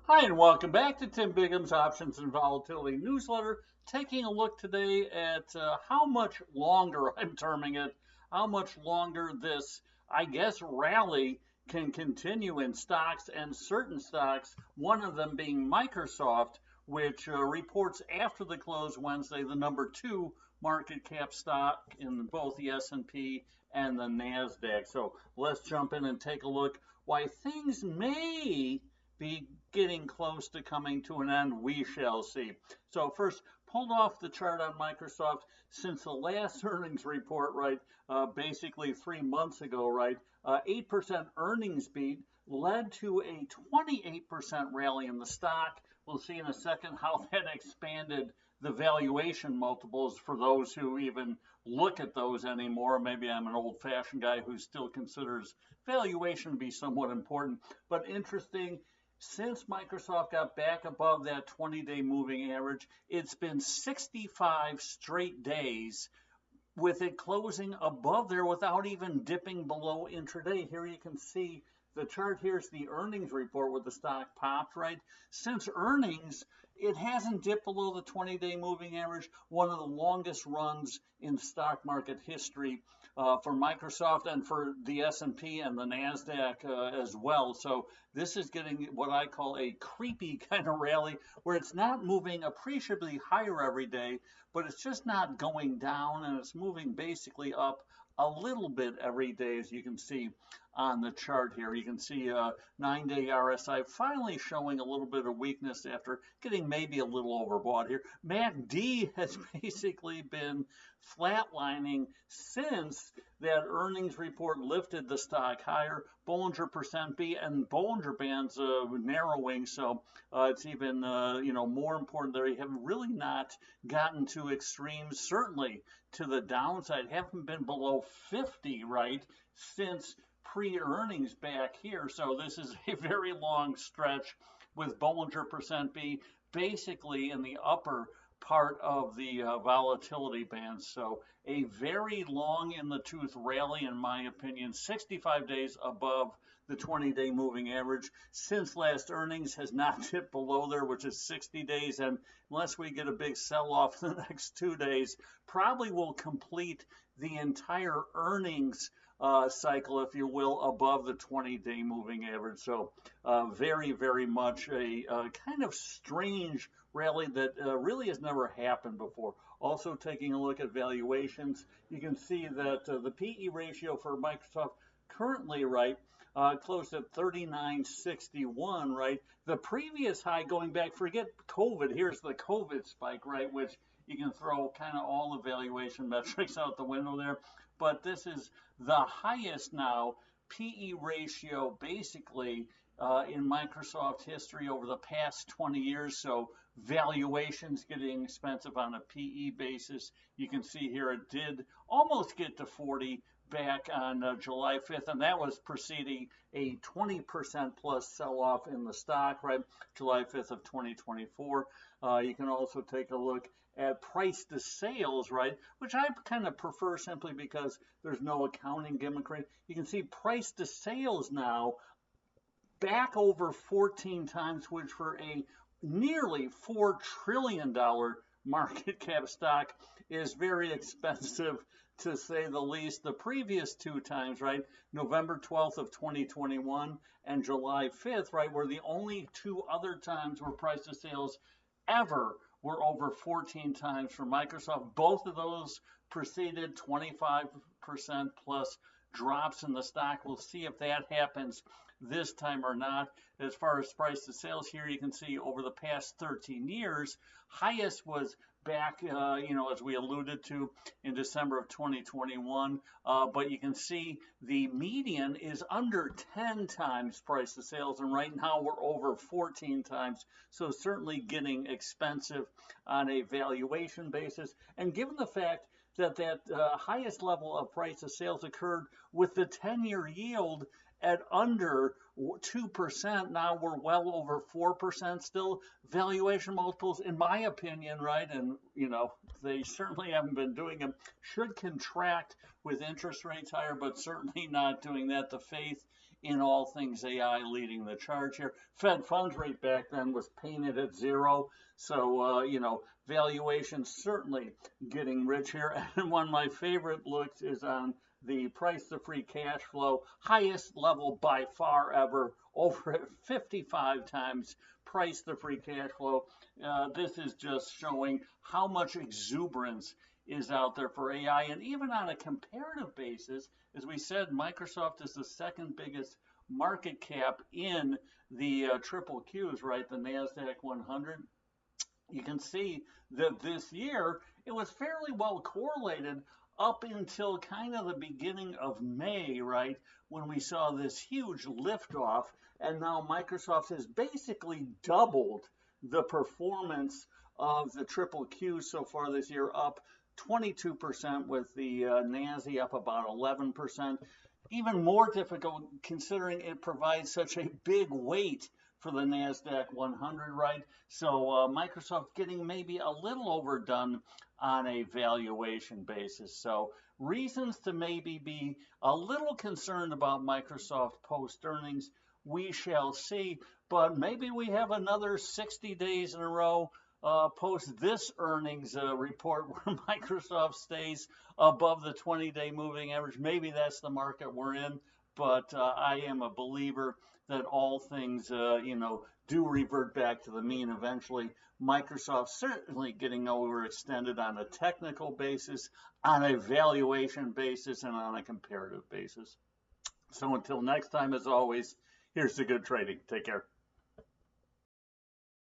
Hi, and welcome back to Tim Bigham's Options and Volatility newsletter. Taking a look today at how much longer, I'm terming it, how much longer this, I guess, rally can continue in stocks and certain stocks, one of them being Microsoft, which reports after the close Wednesday the number two market cap stock in both the S&P and the NASDAQ. So let's jump in and take a look why things may be getting close to coming to an end. We shall see. So first, pulled off the chart on Microsoft since the last earnings report, right? Basically 3 months ago, right? 8% earnings beat led to a 28% rally in the stock. We'll see in a second how that expanded the valuation multiples for those who even look at those anymore. Maybe I'm an old-fashioned guy who still considers valuation to be somewhat important, but interesting. Since Microsoft got back above that 20-day moving average, it's been 65 straight days with it closing above there without even dipping below intraday. Here you can see the chart. Here's the earnings report where the stock popped, right? Since earnings, it hasn't dipped below the 20-day moving average, one of the longest runs in stock market history for Microsoft and for the S&P and the NASDAQ as well. So this is getting what I call a creepy kind of rally where it's not moving appreciably higher every day, but it's just not going down, and it's moving basically up a little bit every day, as you can see on the chart here. You can see 9-day RSI finally showing a little bit of weakness after getting maybe a little overbought here. MACD has basically been flatlining since that earnings report lifted the stock higher. Bollinger percent B and Bollinger Bands narrowing, so it's even more important there. You have really not gotten to extremes, certainly to the downside. Haven't been below 50, right, since pre-earnings back here. So this is a very long stretch with Bollinger percent B basically in the upper part of the volatility band. So a very long in the tooth rally, in my opinion, 65 days above the 20-day moving average. Since last earnings has not dipped below there, which is 60 days. And unless we get a big sell-off the next 2 days, probably will complete the entire earnings cycle, if you will, above the 20-day moving average. So very, very much a kind of strange rally that really has never happened before. Also taking a look at valuations, you can see that the PE ratio for Microsoft currently, right, closed at 39.61, right? The previous high going back, forget COVID, here's the COVID spike, right, which you can throw kind of all the valuation metrics out the window there. But this is the highest now PE ratio basically in Microsoft history over the past 20 years. So valuations getting expensive on a PE basis. You can see here it did almost get to 40 back on July 5th, and that was preceding a 20% plus sell-off in the stock, right? July 5th of 2024. You can also take a look at price to sales, right, which I kind of prefer simply because there's no accounting gimmick, right? You can see price to sales now back over 14 times, which for a nearly $4 trillion market cap stock is very expensive, to say the least. The previous two times, right, November 12th of 2021 and July 5th, right, were the only two other times where price to sales ever were over 14 times for Microsoft. Both of those preceded 25% plus drops in the stock. We'll see if that happens this time or not. As far as price to sales here, you can see over the past 13 years, highest was back, as we alluded to in December of 2021. But you can see the median is under 10 times price to sales, and right now we're over 14 times. So certainly getting expensive on a valuation basis. And given the fact that highest level of price to sales occurred with the 10-year yield at under 2%. Now we're well over 4% still. Valuation multiples, in my opinion, right, and they certainly haven't been doing them, should contract with interest rates higher, but certainly not doing that. The faith in all things AI leading the charge here. Fed funds rate back then was painted at 0. So, valuation certainly getting rich here. And one of my favorite looks is on the price to free cash flow, highest level by far ever, over at 55 times price to free cash flow. This is just showing how much exuberance is out there for AI. And even on a comparative basis, as we said, Microsoft is the second biggest market cap in the triple Qs, right? The NASDAQ 100. You can see that this year it was fairly well correlated up until kind of the beginning of May, right, when we saw this huge liftoff, and now Microsoft has basically doubled the performance of the triple Q so far this year, up 22%, with the NASDAQ up about 11%. Even more difficult considering it provides such a big weight for the NASDAQ 100, right? So Microsoft getting maybe a little overdone on a valuation basis. So reasons to maybe be a little concerned about Microsoft post earnings. We shall see, but maybe we have another 60 days in a row post this earnings report where Microsoft stays above the 20-day moving average. Maybe that's the market we're in, but I am a believer that all things, do revert back to the mean eventually. Microsoft certainly getting overextended on a technical basis, on a valuation basis, and on a comparative basis. So until next time, as always, here's to good trading. Take care.